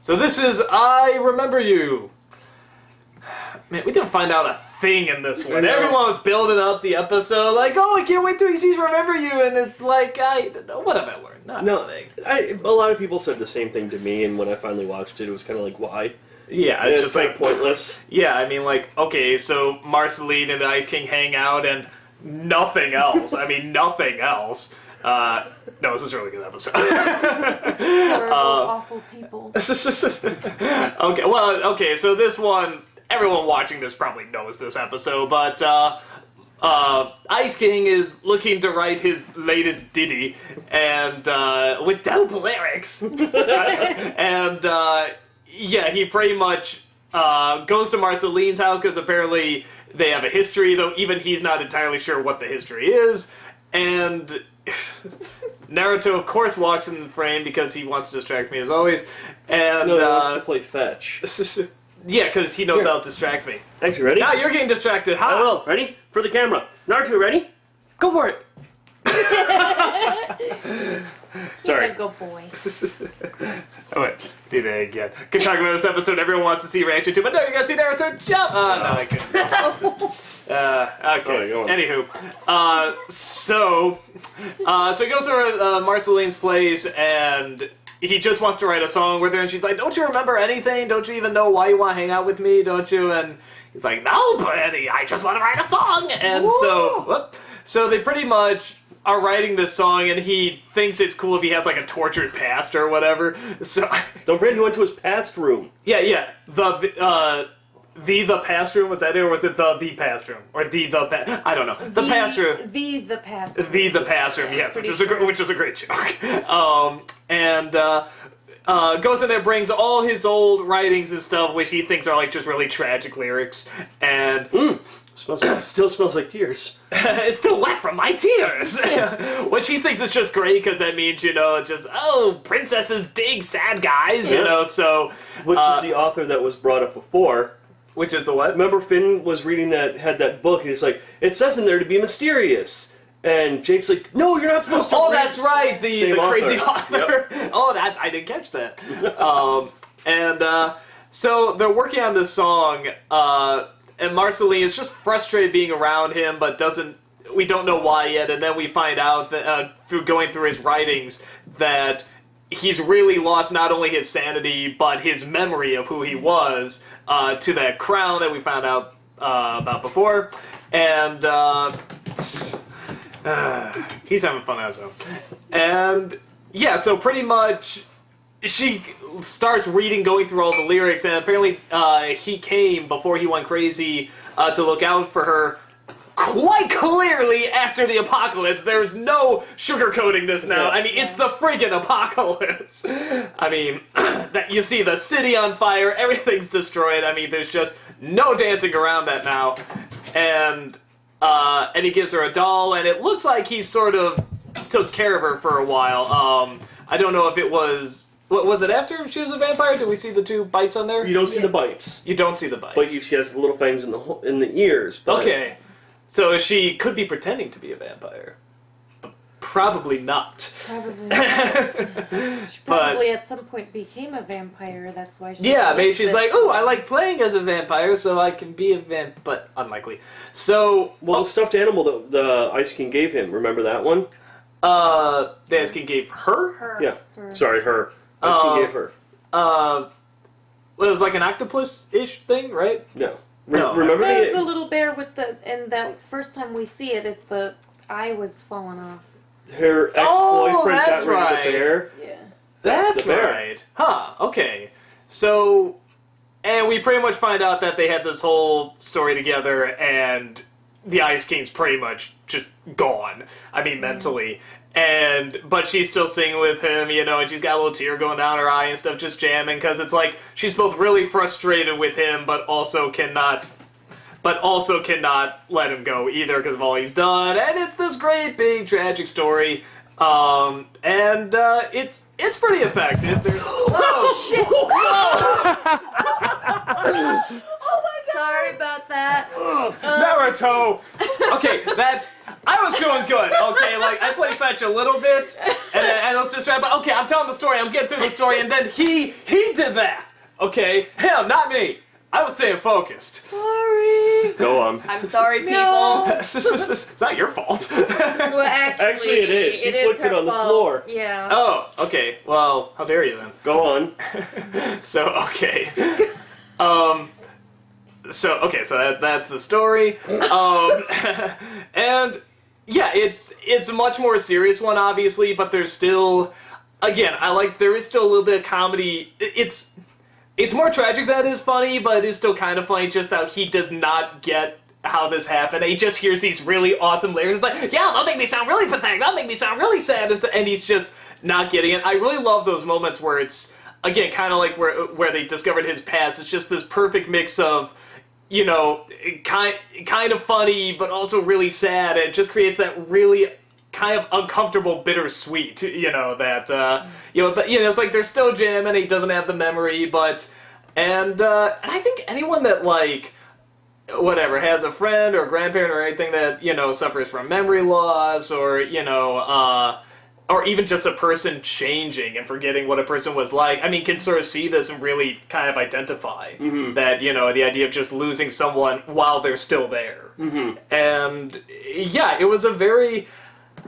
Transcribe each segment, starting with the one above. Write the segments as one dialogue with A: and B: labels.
A: So this is I Remember You. Man, we didn't find out a thing in this one. Everyone was building up the episode like, oh, I can't wait till he sees Remember You, and it's like, what have I learned? Nothing.
B: A lot of people said the same thing to me, and when I finally watched it was kind of like, why?
A: Yeah, it's just like
B: pointless.
A: Yeah, I mean, like, okay, so Marceline and the Ice King hang out, and nothing else. I mean, nothing else. No, this is a really good episode.
C: Horrible, awful people.
A: Okay, so this one, everyone watching this probably knows this episode, but Ice King is looking to write his latest ditty, and with dope lyrics. And yeah, he pretty much goes to Marceline's house because apparently they have a history, though even he's not entirely sure what the history is. And Naruto, of course, walks in the frame because he wants to distract me as always. And
B: no, he wants to play fetch.
A: Yeah, because he knows that'll distract me.
B: Thanks, you ready?
A: Now you're getting distracted. Ha!
B: I will. Ready? For the camera. Naruto, ready? Go for it! Sorry.
C: He's a good boy.
A: Oh, wait. See that again. Good talk about this episode everyone wants to see reaction to, but no, you gotta see Naruto jump! No, I couldn't. Okay.
B: Go on.
A: Anywho, so he goes to Marceline's place, and he just wants to write a song with her, and she's like, don't you remember anything? Don't you even know why you want to hang out with me? Don't you? And he's like, no, but I just want to write a song! And so they pretty much are writing this song, and he thinks it's cool if he has like a tortured past or whatever. So
B: don't forget he went to his past room.
A: Yeah. The past room, was that it, or was it the past room? Or I don't know. The past room.
C: The past room.
A: The past room, yes, which is a great joke. Goes in there, brings all his old writings and stuff, which he thinks are like just really tragic lyrics, and
B: still smells like tears.
A: It's still wet from my tears, which he thinks is just great because that means princesses dig sad guys, So
B: which is the author that was brought up before.
A: Which is the what?
B: Remember Finn was reading had that book, and he's like, it says in there to be mysterious. And Jake's like, no, you're not supposed to read.
A: That's right, the crazy author.
B: Yep.
A: Oh, I didn't catch that. So they're working on this song, and Marceline is just frustrated being around him, but we don't know why yet, and then we find out that through going through his writings that he's really lost not only his sanity, but his memory of who he was to that crown that we found out about before. And he's having fun as well. And yeah, so pretty much she starts going through all the lyrics, and apparently he came before he went crazy to look out for her. Quite clearly after the apocalypse. There's no sugarcoating this now. I mean, it's the friggin' apocalypse. I mean, that you see the city on fire, everything's destroyed. I mean, there's just no dancing around that now. And he gives her a doll, and it looks like he sort of took care of her for a while. I don't know if it was... Was it after she was a vampire? Did we see the 2 bites on there?
B: You don't see the bites.
A: You don't see the bites.
B: But she has little fangs in the ears. But...
A: Okay. So she could be pretending to be a vampire. Probably not.
C: Probably not. She probably at some point became a vampire, that's why she...
A: Yeah, maybe she's like, oh, I like playing as a vampire, so I can be a but unlikely. So...
B: Well, the stuffed animal that the Ice King gave him, remember that one?
A: The Ice King gave her?
C: Her.
B: Yeah.
C: Her.
B: Sorry, her. Ice King gave her.
A: Well, it was like an octopus-ish thing, right?
B: No.
A: No.
B: Remember
C: There's a little bear with and that first time we see it, it's the eye was falling off.
B: her ex-boyfriend
A: that's
B: got rid of
A: right.
B: the bear?
C: Yeah.
A: That's
B: the bear.
A: right. Huh, okay. So, and we pretty much find out that they had this whole story together, and the Ice King's pretty much just gone. I mean, mentally. But she's still singing with him, you know, and she's got a little tear going down her eye and stuff, just jamming, because it's like, she's both really frustrated with him, but also cannot let him go either because of all he's done. And it's this great, big, tragic story. It's pretty effective. There's
C: Oh shit! Oh my god! Sorry about that.
A: Naruto. Okay, I was doing good. Okay, like I played fetch a little bit, and let's just try. But okay, I'm telling the story. I'm getting through the story, and then he did that. Okay, him, not me. I was staying focused.
C: Sorry.
B: Go on.
C: I'm sorry, people.
A: No. It's not your fault.
C: Well,
B: Actually, it is. She puts it
C: her
B: on the
C: fault.
B: floor.
C: Yeah.
A: Oh, okay. Well, how dare you then?
B: Go on.
A: So okay. So that's the story. And yeah, it's a much more serious one, obviously, but there's still, again, there is still a little bit of comedy. It's more tragic than it is funny, but it is still kind of funny just how he does not get how this happened. He just hears these really awesome lyrics. It's like, yeah, that'll make me sound really pathetic. That'll make me sound really sad. And he's just not getting it. I really love those moments where it's, again, kind of like where they discovered his past. It's just this perfect mix of, you know, kind of funny, but also really sad. It just creates that really kind of uncomfortable bittersweet, you know, that, but, you know, it's like they're still jamming, he doesn't have the memory, and I think anyone that, like, whatever, has a friend or a grandparent or anything that, you know, suffers from memory loss or, you know, or even just a person changing and forgetting what a person was like, I mean, can sort of see this and really kind of identify that, you know, the idea of just losing someone while they're still there. And, yeah, it was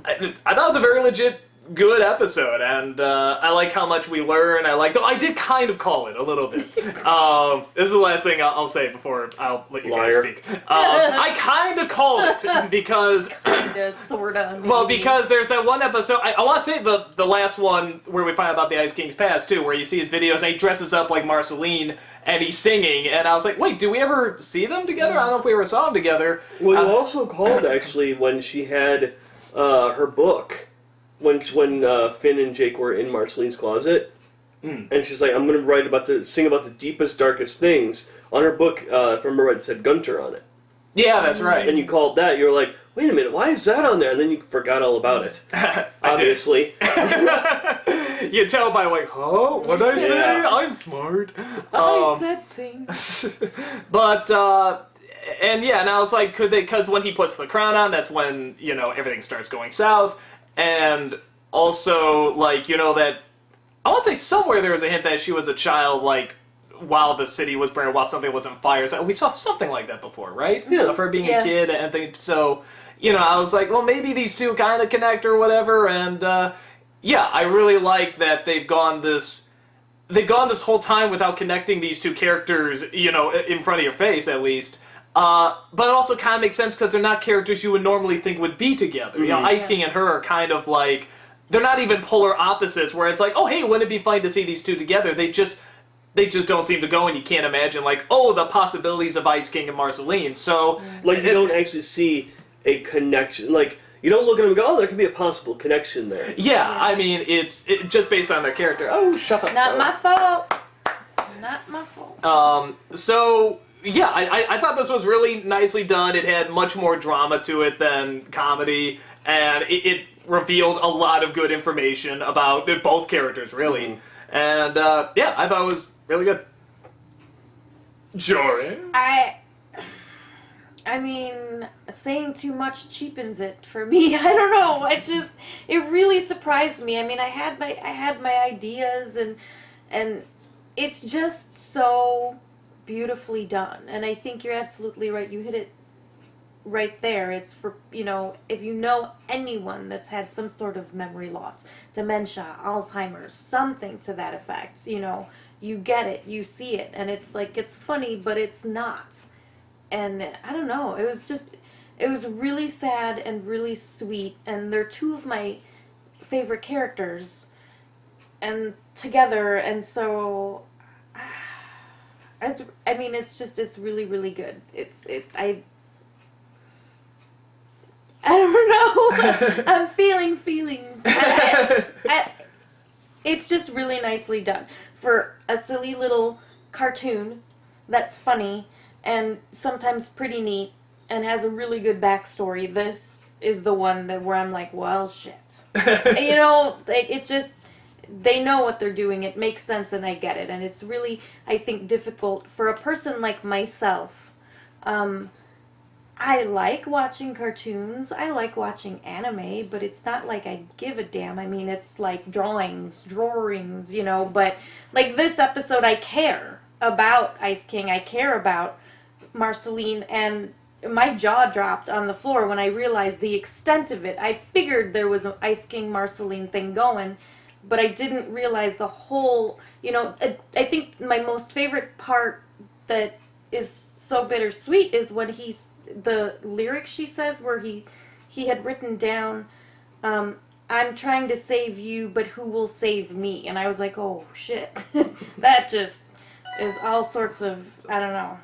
A: I thought it was a very legit good episode, and I like how much we learn. I did kind of call it a little bit. This is the last thing I'll say before I'll let you guys speak. I kind of called it because...
C: Kinda, sorta, maybe.
A: Well, because there's that one episode, I want to say the last one where we find out about the Ice King's past, too, where you see his videos and he dresses up like Marceline and he's singing, and I was like, wait, do we ever see them together? I don't know if we ever saw them together.
B: Well, you also called, actually, when she had her book. When Finn and Jake were in Marceline's closet, and she's like, I'm going to sing about the deepest, darkest things. On her book, if I remember right, it said Gunter on it.
A: Yeah, that's right.
B: And you called that, you were like, wait a minute, why is that on there? And then you forgot all about it. Obviously.
A: You tell by like, oh, what did I say?
B: Yeah.
A: I'm smart.
C: I said things.
A: But, and yeah, and I was like, could they, because when he puts the crown on, that's when, you know, everything starts going south. And also, like, you know, that, I want to say somewhere there was a hint that she was a child, like, while the city was burning, while something was on fire. So we saw something like that before, right?
B: Yeah.
A: Of her being a kid and things. So, you know, I was like, well, maybe these two kind of connect or whatever. And, yeah, I really like that they've gone this whole time without connecting these two characters, you know, in front of your face, at least. But it also kind of makes sense because they're not characters you would normally think would be together. You know, Ice King and her are kind of like, they're not even polar opposites where it's like, oh, hey, wouldn't it be fun to see these two together? They just don't seem to go, and you can't imagine, like, oh, the possibilities of Ice King and Marceline. So,
B: like, you don't actually see a connection. Like, you don't look at them and go, oh, there could be a possible connection there.
A: Yeah, I mean, it's just based on their character. Oh, shut up.
C: Not my fault. Not my fault.
A: So... yeah, I thought this was really nicely done. It had much more drama to it than comedy, and it revealed a lot of good information about both characters, really. And, yeah, I thought it was really good. Jory?
C: I mean, saying too much cheapens it for me. I don't know. It really surprised me. I mean, I had my ideas, and it's just so beautifully done. And I think you're absolutely right. You hit it right there. It's for, you know, if you know anyone that's had some sort of memory loss, dementia, Alzheimer's, something to that effect, you know, you get it, you see it, and it's like, it's funny, but it's not. And I don't know, it was really sad and really sweet, and they're two of my favorite characters and together, and so I mean, it's really, really good. I don't know. I'm feeling feelings. It's just really nicely done. For a silly little cartoon that's funny and sometimes pretty neat and has a really good backstory, this is the one where I'm like, well, shit. You know, they know what they're doing. It makes sense, and I get it. And it's really, I think, difficult for a person like myself. I like watching cartoons. I like watching anime, but it's not like I give a damn. I mean, it's like drawings, you know, but like this episode, I care about Ice King. I care about Marceline, and my jaw dropped on the floor when I realized the extent of it. I figured there was an Ice King Marceline thing going, but I didn't realize the whole, you know, I think my most favorite part that is so bittersweet is when the lyrics she says where he had written down, I'm trying to save you, but who will save me? And I was like, oh shit. That just is all sorts of, I don't know,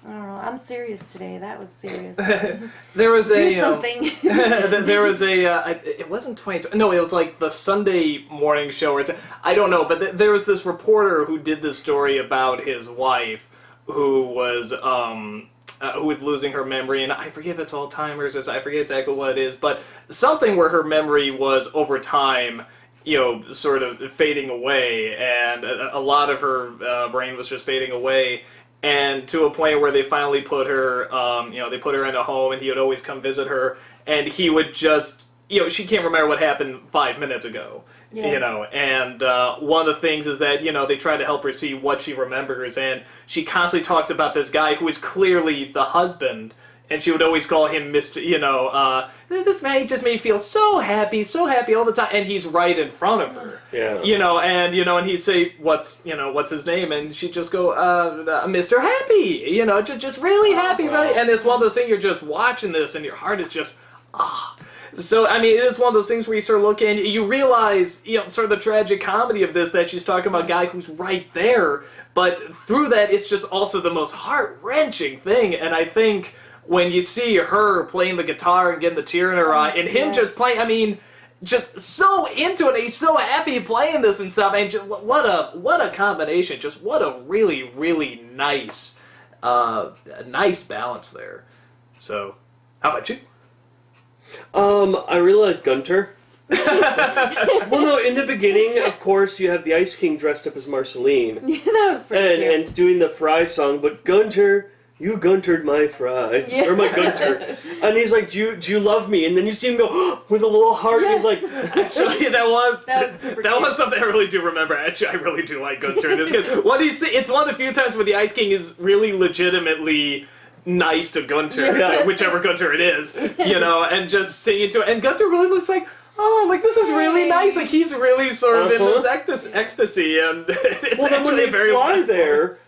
C: I'm serious today. That was serious.
A: There was
C: Do something.
A: There was it wasn't 20. No, it was like the Sunday morning show. I don't know, but there was this reporter who did this story about his wife, who was losing her memory, and I forget if it's Alzheimer's, I forget exactly what it is, but something where her memory was over time, you know, sort of fading away, and a lot of her brain was just fading away. And to a point where they finally put her, you know, they put her in a home, and he would always come visit her, and he would just, you know, she can't remember what happened 5 minutes ago, you know, and one of the things is that, you know, they try to help her see what she remembers, and she constantly talks about this guy who is clearly the husband, and she would always call him Mr., you know, this man just made me feel so happy all the time, and he's right in front of her.
B: Yeah.
A: You know, and he'd say, what's his name? And she'd just go, Mr. Happy, you know, just really happy, really. And it's one of those things, you're just watching this, and your heart is just, So, I mean, it is one of those things where you sort of look and you realize, you know, sort of the tragic comedy of this, that she's talking about a guy who's right there, but through that, it's just also the most heart-wrenching thing, and I think when you see her playing the guitar and getting the tear in her eye, and him just playing, I mean, just so into it, he's so happy playing this and stuff, and just, what a combination, just what a really, really nice, nice balance there. So, how about you?
B: I really like Gunter. Well, no, in the beginning, of course, you have the Ice King dressed up as Marceline.
C: Yeah, that was pretty cute.
B: And doing the Fry song, but Gunter, you Guntered my fries, or my Gunter. And he's like, do you love me? And then you see him go, with a little heart, and he's like...
A: Actually, that was
C: super
A: that was something I really do remember. Actually, I really do like Gunter in this game. It's one of the few times where the Ice King is really legitimately nice to Gunter, whichever Gunter it is, you know, and just singing to it. And Gunter really looks like, oh, like this is really nice. Like he's really sort of in this ecstasy, and it's
B: well, then when they
A: very
B: fly there,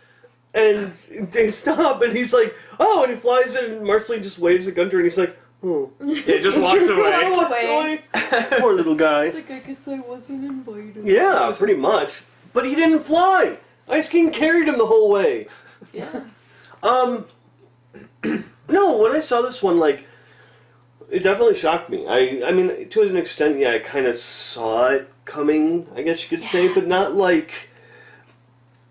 B: and they stop, and he's like, oh, and he flies in, and Marceline just waves at Gunter, and he's like, oh.
A: Yeah, just walks away.
B: Walks away. Poor little guy.
C: It's like, I guess I wasn't invited.
B: Yeah, pretty much. But he didn't fly. Ice King carried him the whole way.
C: Yeah.
B: No, when I saw this one, like, it definitely shocked me. I mean, to an extent, yeah, I kind of saw it coming, I guess you could say, but not like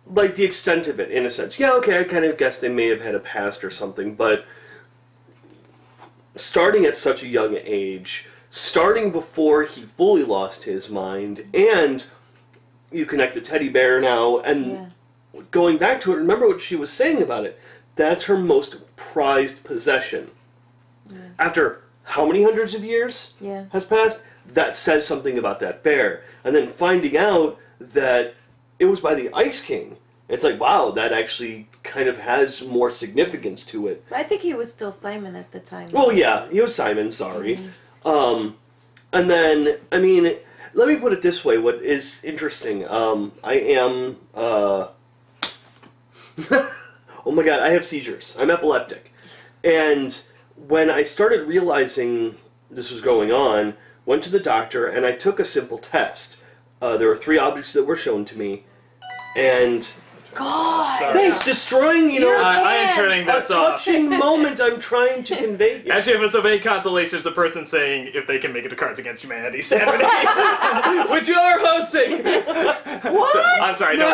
B: the extent of it, in a sense. Yeah, okay, I kind of guess they may have had a past or something, but starting at such a young age, starting before he fully lost his mind, and you connect the teddy bear now, and going back to it, remember what she was saying about it. That's her most prized possession. Yeah. After how many hundreds of years has passed? That says something about that bear. And then finding out that it was by the Ice King, it's like, wow, that actually kind of has more significance to it.
C: I think he was still Simon at the time.
B: Well, yeah, he was Simon, sorry. And then, I mean, let me put it this way, what is interesting, I am, oh my god, I have seizures. I'm epileptic. And when I started realizing this was going on, went to the doctor, and I took a simple test. There were 3 objects that were shown to me, and...
C: God!
A: Sorry.
B: Thanks, destroying, you know...
A: I am turning this off.
B: touching moment I'm trying to convey here.
A: Actually, if it's of any consolation, it's the person saying if they can make it to Cards Against Humanity Saturday, which you are hosting.
C: What?
A: So, I'm sorry, no,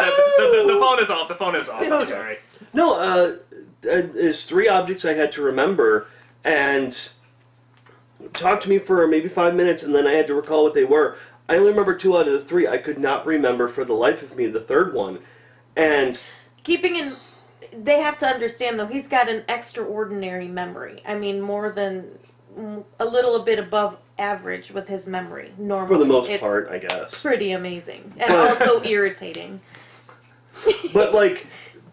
A: the phone is off. The phone is off. I'm sorry.
B: No, there's 3 objects I had to remember, and talk to me for maybe 5 minutes, and then I had to recall what they were. I only remember 2 out of the 3. I could not remember for the life of me the third one. And
C: keeping in they have to understand, though, he's got an extraordinary memory. I mean, more than a little bit above average with his memory. Normally,
B: For the most
C: it's
B: part, I guess.
C: pretty amazing and also irritating.
B: But like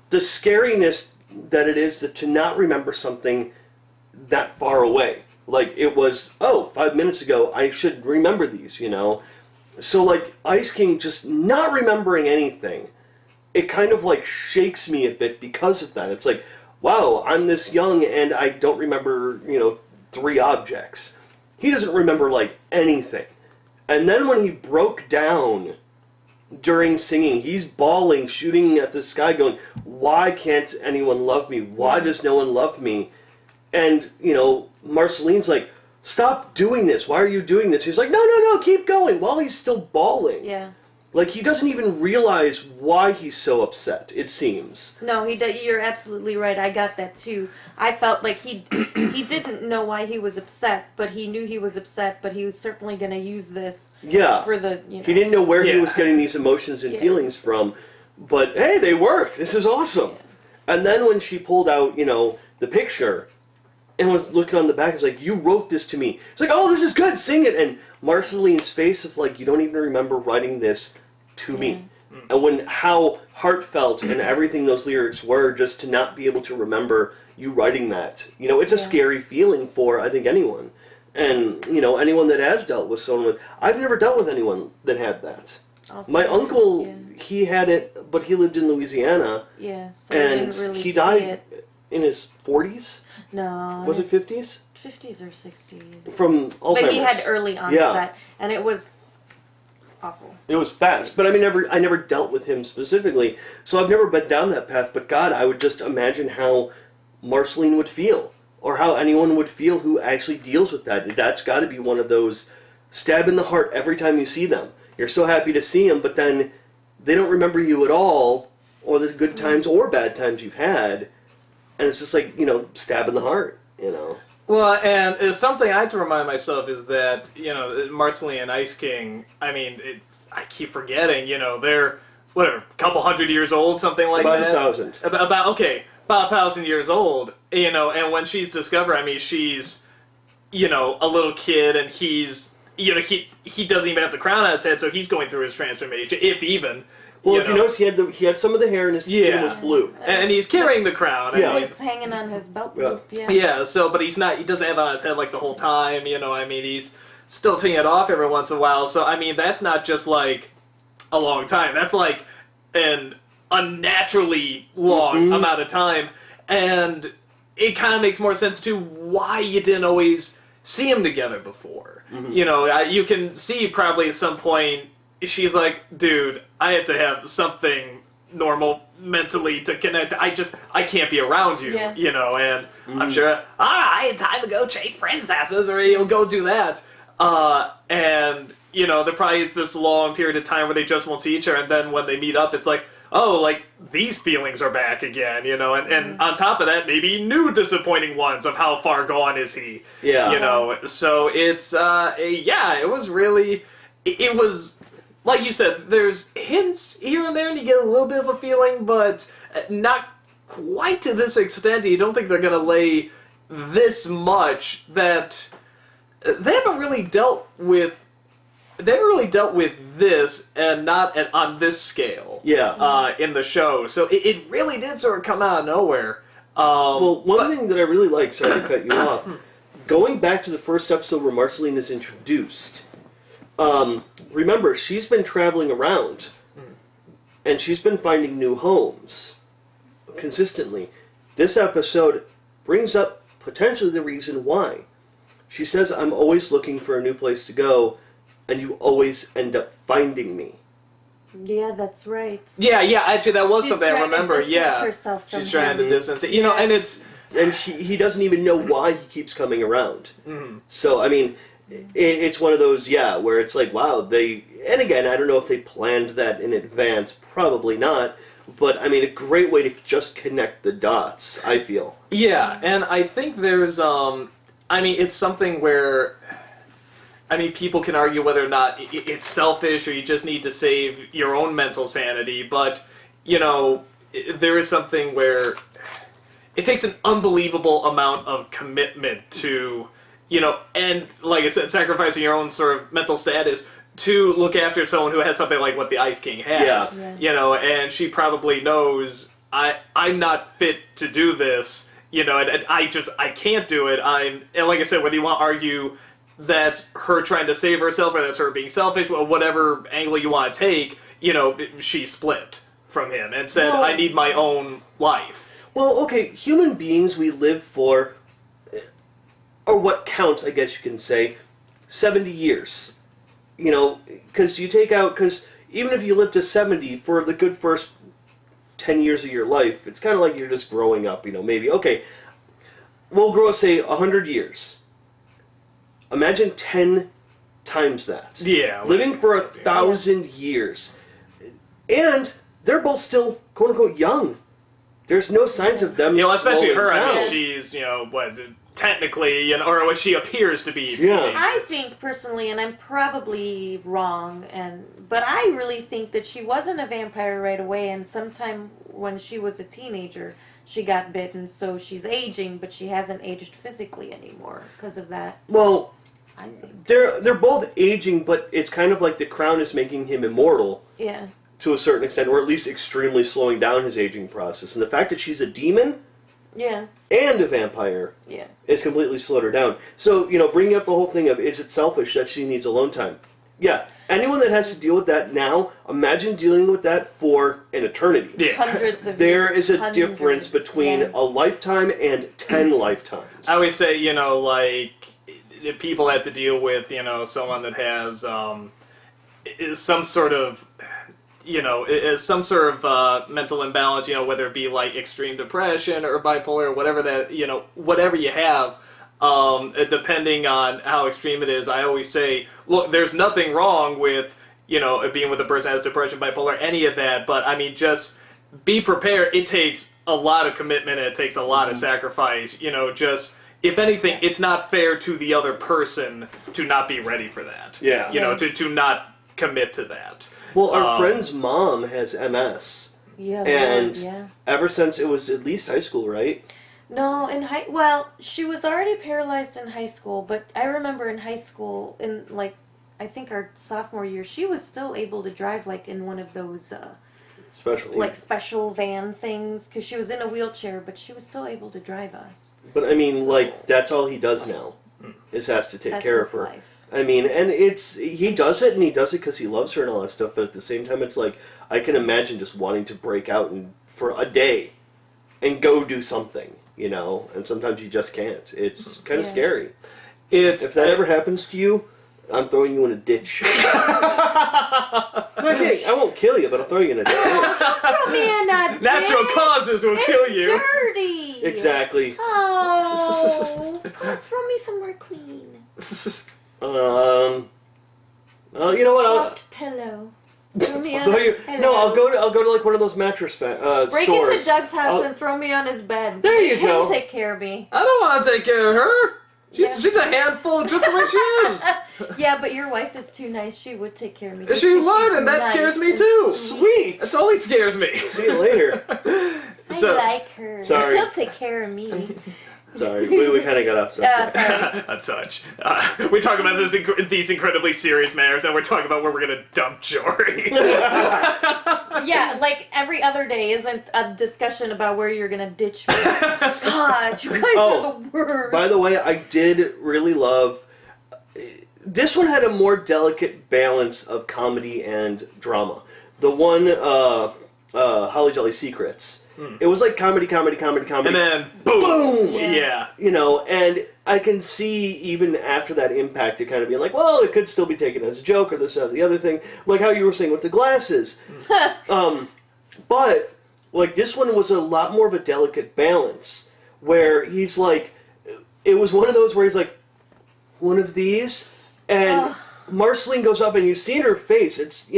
B: the scariness that it is to not remember something that far away. Like it was, 5 minutes ago, I should remember these, you know? So like Ice King just not remembering anything, it kind of like shakes me a bit because of that. It's like, wow, I'm this young and I don't remember, 3 objects. He doesn't remember like anything. And then when he broke down during singing, he's bawling, shooting at the sky, going, why can't anyone love me? Why does no one love me? And, Marceline's like, stop doing this. Why are you doing this? He's like, no, keep going, while he's still bawling.
C: Yeah.
B: Like, he doesn't even realize why he's so upset, it seems.
C: No, you're absolutely right. I got that too. I felt like he didn't know why he was upset, but he knew he was upset, but he was certainly going to use this for the,
B: He didn't know where he was getting these emotions and feelings from, but hey, they work. This is awesome. Yeah. And then when she pulled out, the picture and was looking on the back, it's like, you wrote this to me. It's like, oh, this is good, sing it. And Marceline's face of like, you don't even remember writing this to me. And when how heartfelt and everything those lyrics were, just to not be able to remember you writing that. It's a scary feeling for, I think, anyone. And, anyone that has dealt with someone with... I've never dealt with anyone that had that. Also, my uncle, he had it, but he lived in Louisiana.
C: Yeah, so
B: and
C: really
B: he died in his 40s?
C: No.
B: Was it 50s?
C: 50s or 60s.
B: From Alzheimer's.
C: But he had early onset, and it was awful.
B: It was fast, but I never dealt with him specifically, so I've never been down that path, but God, I would just imagine how Marceline would feel, or how anyone would feel who actually deals with that. That's got to be one of those stab in the heart every time you see them. You're so happy to see them, but then they don't remember you at all, or the good times or bad times you've had, and it's just like, stab in the heart,
A: Well, and something I have to remind myself is that, Marceline and Ice King, I mean, I keep forgetting, they're, whatever, a couple hundred years old, something like
B: about
A: that?
B: About 1,000.
A: About 1,000 years old, and when she's discovered, I mean, she's, a little kid, and he's, he doesn't even have the crown on his head, so he's going through his transformation, if even.
B: Well, if you notice, he had some of the hair in his skin was blue,
A: and he's carrying the crown.
C: It was hanging on his belt loop.
A: Yeah. So, but he's not. He doesn't have it on his head like the whole time. I mean, he's still taking it off every once in a while. So, I mean, that's not just like a long time. That's like an unnaturally long amount of time, and it kind of makes more sense to why you didn't always see them together before. You can see probably at some point. She's like, dude, I have to have something normal mentally to connect. I can't be around you, and I'm sure, I had time to go chase princesses, or go do that. And, there probably is this long period of time where they just won't see each other, and then when they meet up, it's like, oh, like, these feelings are back again, and on top of that, maybe new disappointing ones of how far gone is he, so it's, it was really, it was... Like you said, there's hints here and there, and you get a little bit of a feeling, but not quite to this extent. You don't think they're going to lay this much that they haven't really dealt with. They haven't really dealt with this, and not on this scale. In the show, so it really did sort of come out of nowhere.
B: Well, one thing that I really like, sorry to cut you off, going back to the first episode where Marceline is introduced. Remember, she's been traveling around, and she's been finding new homes consistently. This episode brings up potentially the reason why. She says, I'm always looking for a new place to go, and you always end up finding me.
C: Yeah, that's right.
A: Yeah, actually, that was something I remember.
C: Herself from
A: she's trying to distance it. And it's...
B: And he doesn't even know why he keeps coming around. So, I mean... It's one of those, where it's like, wow, and again, I don't know if they planned that in advance, probably not, but, I mean, a great way to just connect the dots, I feel.
A: Yeah, and I think there's, it's something where, people can argue whether or not it's selfish or you just need to save your own mental sanity, but, there is something where it takes an unbelievable amount of commitment to, and like I said, sacrificing your own sort of mental status to look after someone who has something like what the Ice King has.
C: Yeah.
A: And she probably knows I'm not fit to do this, and I can't do it. And like I said, whether you want to argue that's her trying to save herself or that's her being selfish, well, whatever angle you want to take, she split from him and said, I need my own life.
B: Well, okay, human beings, we live for, or what counts, I guess you can say, 70 years. Because even if you live to 70 for the good first 10 years of your life, it's kind of like you're just growing up, maybe. Okay, we'll grow, say, 100 years. Imagine 10 times that.
A: Yeah.
B: Living for 1,000 years. And they're both still, quote-unquote, young. There's no signs of them
A: especially her,
B: down.
A: I mean, she's, technically, or what she appears to be.
B: Yeah.
C: I think personally, and I'm probably wrong, but I really think that she wasn't a vampire right away, and sometime when she was a teenager, she got bitten, so she's aging, but she hasn't aged physically anymore because of that.
B: Well,
C: I think.
B: they're both aging, but it's kind of like the crown is making him immortal.
C: Yeah.
B: To a certain extent, or at least extremely slowing down his aging process. And the fact that she's a demon
C: Yeah.
B: and a vampire
C: Yeah.
B: is completely slowed her down. So, bringing up the whole thing of, is it selfish that she needs alone time? Yeah. Anyone that has to deal with that now, imagine dealing with that for an eternity.
A: Yeah.
C: Hundreds of
B: There
C: years.
B: is a difference between a lifetime and 10 lifetimes.
A: I always say, people have to deal with, someone that has is some sort of mental imbalance, whether it be like extreme depression or bipolar or whatever that, whatever you have, depending on how extreme it is, I always say, look, there's nothing wrong with, being with a person that has depression, bipolar, any of that, but I mean, just be prepared. It takes a lot of commitment and it takes a lot of sacrifice, if anything, it's not fair to the other person to not be ready for that.
B: Yeah.
A: To not commit to that.
B: Well, our friend's mom has MS.
C: Yeah.
B: And ever since it was at least high school, right?
C: No, she was already paralyzed in high school, but I remember in high school, I think our sophomore year, she was still able to drive, in one of those, special van things, because she was in a wheelchair, but she was still able to drive us.
B: But I mean, that's all he does now, is has to take care of her.
C: Life.
B: I mean, and he does it because he loves her and all that stuff, but at the same time, it's like, I can imagine just wanting to break out for a day and go do something, and sometimes you just can't. It's kind of scary. If that ever happens to you, I'm throwing you in a ditch. No, kidding. I won't kill you, but I'll throw you in a ditch.
C: Throw me in a ditch.
A: Natural causes will kill you.
C: Dirty.
B: Exactly.
C: Oh, throw me somewhere clean.
B: Well, you know what?
C: Soft pillow. Throw me on
B: I'll go to one of those mattress stores.
C: Break into Doug's house and throw me on his bed.
B: There you go.
C: He'll take care of me.
A: I don't want to take care of her. She's a handful just the way she is.
C: Yeah, but your wife is too nice. She would take care of me.
A: She would, and that scares me too.
B: Sweet.
A: That only scares me.
B: See you later.
C: I like her.
B: Sorry.
C: She'll take care of me.
B: Sorry, we kind of got off subject.
C: Sorry.
A: That's such. We talk about these incredibly serious matters, and we're talking about where we're going to dump Jory.
C: Yeah, every other day isn't a discussion about where you're going to ditch me. God, you guys are the worst.
B: By the way, I did really love... This one had a more delicate balance of comedy and drama. The one, Holly Jolly Secrets... It was like comedy.
A: And then, boom! Yeah.
B: And I can see, even after that impact, it kind of being like, well, it could still be taken as a joke, or this, or the other thing. Like how you were saying with the glasses. But, this one was a lot more of a delicate balance, where he's like, it was one of those where he's like, one of these? And Marceline goes up, and you see in her face, it's,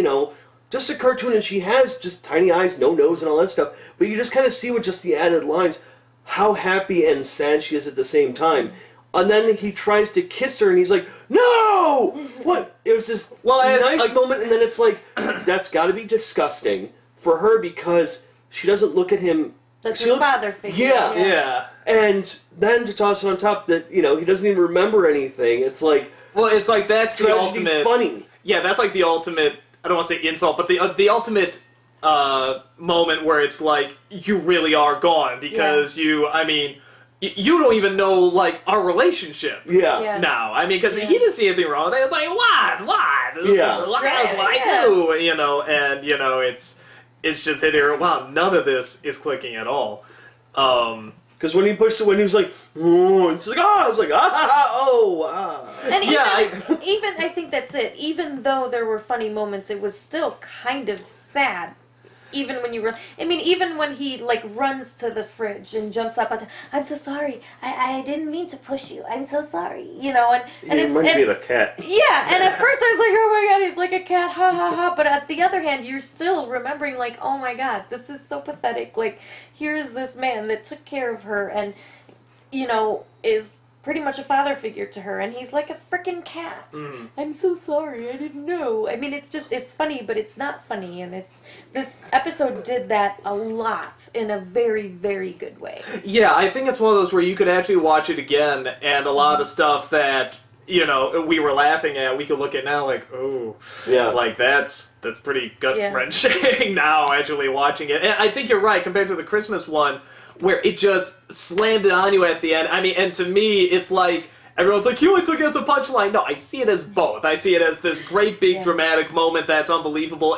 B: just a cartoon, and she has just tiny eyes, no nose, and all that stuff. But you just kind of see with just the added lines how happy and sad she is at the same time. And then he tries to kiss her, and he's like, no! What? It was this nice moment, and then it's like, that's got to be disgusting for her, because she doesn't look at him.
C: That's
B: She
C: her
B: looks-
C: father figure.
B: Yeah.
A: Yeah.
B: And then to toss it on top that, he doesn't even remember anything. It's like,
A: Well, it's like that's the
B: tragedy
A: ultimate.
B: funny.
A: Yeah, that's like the ultimate. I don't want to say insult, but the ultimate moment where it's like you really are gone because you don't even know like our relationship.
B: Yeah.
C: Yeah.
A: Now, I mean, because
C: Yeah.
A: he didn't see anything wrong with it. It's like, what?
B: Yeah.
A: That's what I do, and it's just hitting her. Wow, none of this is clicking at all.
B: Because when he pushed away, he was like, oh, and she's like, I was like,
C: And
A: Yeah,
C: even I think that's it. Even though there were funny moments, it was still kind of sad. Even when even when he like runs to the fridge and jumps up, I'm so sorry. I didn't mean to push you. I'm so sorry. And
B: it
C: it's
B: reminds me of a cat.
C: yeah. And at first I was like, oh my god, he's like a cat, ha ha ha. But at the other hand, you're still remembering like, oh my god, this is so pathetic. Like here is this man that took care of her and is pretty much a father figure to her, and he's like a freaking cat. I'm so sorry, I didn't know. I mean, it's funny, but it's not funny, and this episode did that a lot in a very, very good way.
A: Yeah, I think it's one of those where you could actually watch it again, and a lot of stuff that we were laughing at, we could look at now like, oh,
B: Yeah.
A: like that's pretty gut wrenching now. Actually watching it, and I think you're right compared to the Christmas one, where it just slammed it on you at the end. I mean, and to me, it's like everyone's like, you only took it as a punchline. No, I see it as both. I see it as this great big dramatic moment that's unbelievable,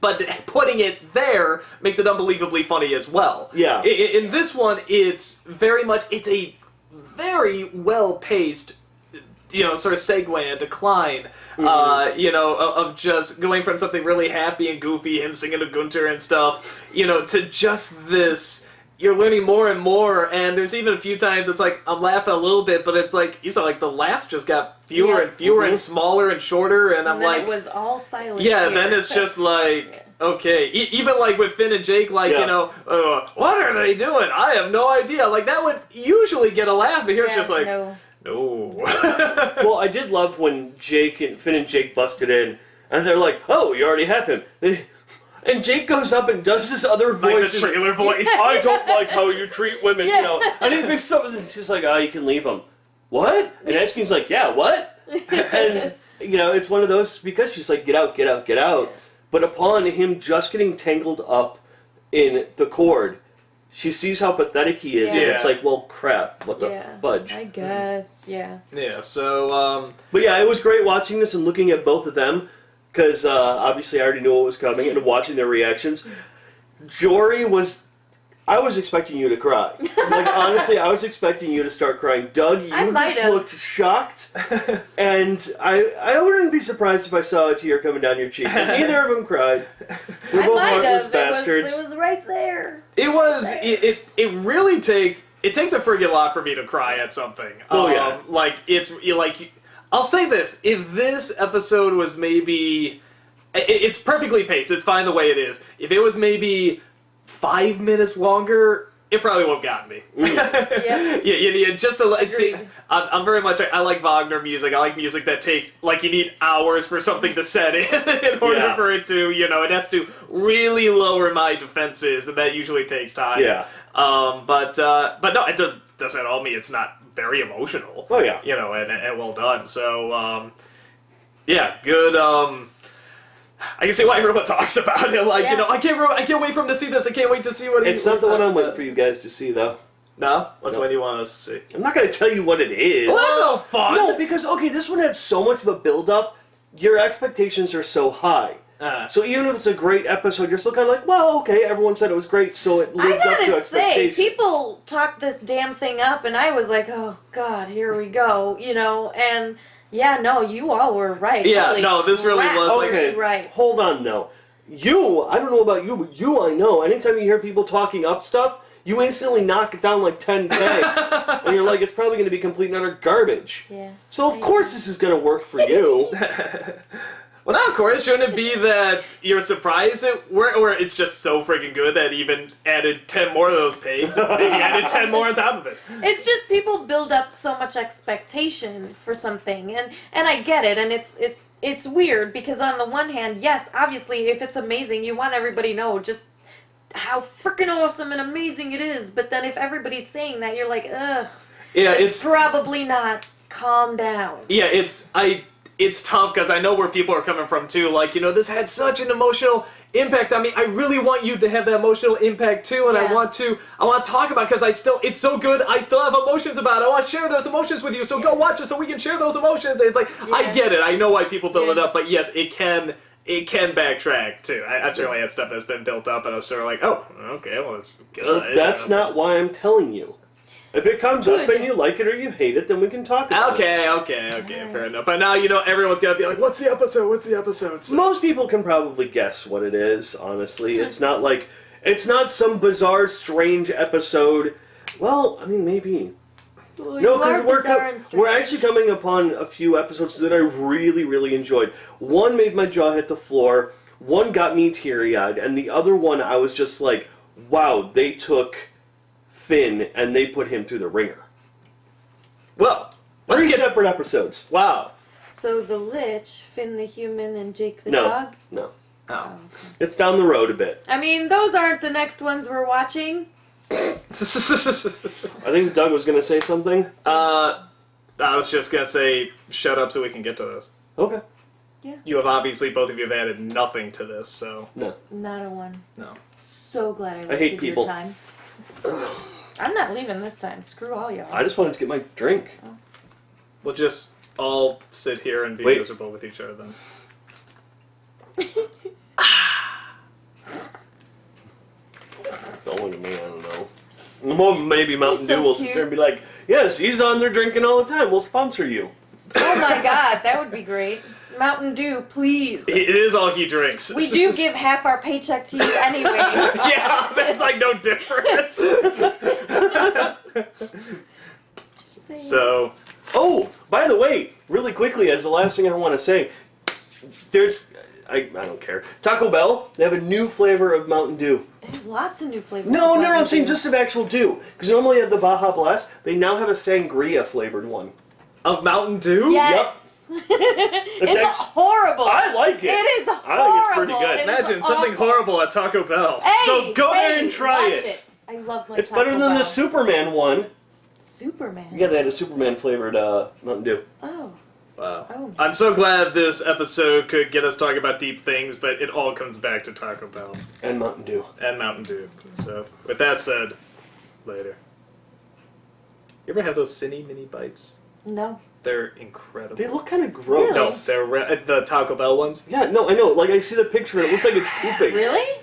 A: but putting it there makes it unbelievably funny as well.
B: Yeah.
A: In this one, it's a very well paced, sort of segue and decline, of just going from something really happy and goofy, him singing to Gunter and stuff, to just this. You're learning more and more, and there's even a few times it's like I'm laughing a little bit, but it's like you saw like the laughs just got fewer and fewer and smaller and shorter, and I'm
C: then
A: like,
C: it was all silence.
A: yeah.
C: here.
A: Then it's just like okay, even like with Finn and Jake, like what are they doing? I have no idea. Like that would usually get a laugh, but here it's just like no.
B: Well, I did love when Finn and Jake busted in, and they're like, oh, you already have him. And Jake goes up and does this other voice.
A: Like the trailer voice.
B: I don't like how you treat women, And he makes something that's just like, you can leave them. What? And Eskin's like, yeah, what? And, it's one of those, because she's like, get out, get out, get out. But upon him just getting tangled up in the cord, she sees how pathetic he is, and it's like, well, crap, what the fudge?
C: I guess, yeah.
A: Yeah, so,
B: But yeah, it was great watching this and looking at both of them. Because obviously I already knew what was coming, and watching their reactions. Jory I was expecting you to cry. Like, honestly, I was expecting you to start crying. Doug, you just looked shocked. And I wouldn't be surprised if I saw a tear coming down your cheek. And neither of them cried. We're both heartless bastards.
C: It was right there.
A: It was. It really takes. It takes a friggin' lot for me to cry at something.
B: Oh yeah.
A: Like it's like. I'll say this: if this episode was maybe, it's perfectly paced. It's fine the way it is. If it was maybe 5 minutes longer, it probably would have gotten me. Yeah. Just to see. I'm very much. I like Wagner music. I like music that takes you need hours for something to set in order for it to. It has to really lower my defenses, and that usually takes time.
B: Yeah.
A: But no, it doesn't at all mean it's not very emotional.
B: Oh yeah.
A: And well done. So good. I can see why everyone talks about it. Like I can't wait for him to see this. I can't wait to see what.
B: It's not the one I'm waiting for you guys to see though.
A: No, what's one you want us to see?
B: I'm not going to tell you what it is.
A: Well, that's no fun.
B: No, because this one had so much of a build up. Your expectations are so high. So even if it's a great episode, you're still kind of like, well, okay, everyone said it was great, so it lived up to expectations.
C: I gotta say, people talked this damn thing up, and I was like, oh, God, here we go, and yeah, no, you all were right.
A: Yeah,
C: Holy
A: no, this really was
B: okay,
C: right.
B: Hold on, though. I don't know about you, but I know, anytime you hear people talking up stuff, you instantly knock it down like 10 pegs, and you're like, it's probably going to be complete and utter garbage.
C: Yeah.
B: So of course this is going to work for you.
A: Well, now, of course, shouldn't it be that you're surprised or it's just so freaking good that even added 10 more of those pegs, maybe added 10 more on top of it?
C: It's just people build up so much expectation for something, and I get it, and it's weird, because on the one hand, yes, obviously, if it's amazing, you want everybody to know, just how freaking awesome and amazing it is. But then if everybody's saying that, you're like, ugh.
A: Yeah,
C: it's probably not. Calm down.
A: Yeah, it's tough because I know where people are coming from too. Like, this had such an emotional impact on me. I really want you to have that emotional impact too, and I want to talk about it because it's so good. I still have emotions about it. I want to share those emotions with you. So go watch it so we can share those emotions. And it's like I get it. I know why people build it up, but yes, it can backtrack too. I've certainly had stuff that's been built up, and I was sort of like, oh, okay, well, it's good.
B: So that's not why I'm telling you. If it comes up and you like it or you hate it, then we can talk about it.
A: Okay, fair enough. But now, everyone's going to be like, what's the episode? So,
B: most people can probably guess what it is, honestly. It's not some bizarre, strange episode. Well, I mean, maybe.
C: Well,
B: no, because we're actually coming upon a few episodes that I really, really enjoyed. One made my jaw hit the floor, one got me teary-eyed, and the other one I was just like, wow, they took Finn and they put him through the ringer.
A: Well,
B: three separate episodes.
A: Wow.
C: So the Lich, Finn the human, and Jake the dog?
B: No.
A: Oh.
C: Okay.
B: It's down the road a bit.
C: I mean, those aren't the next ones we're watching.
B: I think Doug was going to say something.
A: I was just going to say, shut up so we can get to this.
B: Okay.
C: Yeah.
A: You have obviously, both of you have added nothing to this, so...
B: No.
C: Not a one.
A: No.
C: So glad I
B: hate
C: wasted
B: people.
C: your time. I'm not leaving this time. Screw all y'all.
B: I just wanted to get my drink.
A: We'll just all sit here and be miserable with each other then.
B: Don't look at me, I don't know. Well, maybe Mountain
C: so
B: Dew will
C: cute.
B: sit there and be like, yes, he's on there drinking all the time. We'll sponsor you.
C: Oh my god, that would be great. Mountain Dew, please.
A: It is all he drinks.
C: We do give half our paycheck to you anyway.
A: Yeah, that's like no different. So...
B: Oh, by the way, really quickly, as the last thing I want to say, there's... I don't care. Taco Bell, they have a new flavor of Mountain Dew.
C: There's lots of new flavors.
B: No,
C: of
B: I'm
C: Mountain
B: saying
C: Dew.
B: just of actual Dew. Because normally they have the Baja Blast. They now have a sangria flavored one.
A: Of Mountain Dew?
C: Yes. It's horrible.
B: I like it.
C: It is horrible.
B: I think it's pretty good.
C: It is
A: Imagine something
C: awful.
A: horrible at Taco Bell.
C: Hey,
B: So go ahead and try
C: watch
B: it.
C: I love my
B: It's
C: Taco
B: better than
C: Bell.
B: the Superman one.
C: Superman.
B: Yeah, they had a Superman flavored Mountain Dew.
C: Oh.
A: Wow.
C: Oh.
A: I'm so glad this episode could get us talking about deep things, but it all comes back to Taco Bell.
B: And Mountain Dew.
A: And Mountain Dew. So, with that said, later. You ever have those Cine mini bites?
C: No.
A: They're incredible.
B: They look kind of gross.
A: No, they're the Taco Bell ones.
B: Yeah, no, I know. Like, I see the picture and it looks like it's pooping.
C: Really?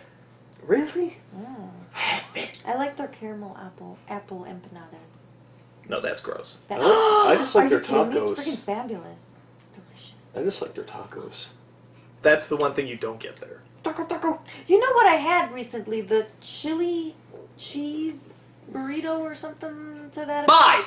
B: Really?
C: Oh. I like their caramel apple empanadas.
A: No, that's gross.
B: I just like
C: Are
B: their
C: you kidding me?
B: tacos.
C: It's freaking fabulous. It's delicious.
B: I just like their tacos.
A: That's the one thing you don't get there.
B: Taco.
C: You know what I had recently? The chili cheese burrito or something to that effect?
A: 5!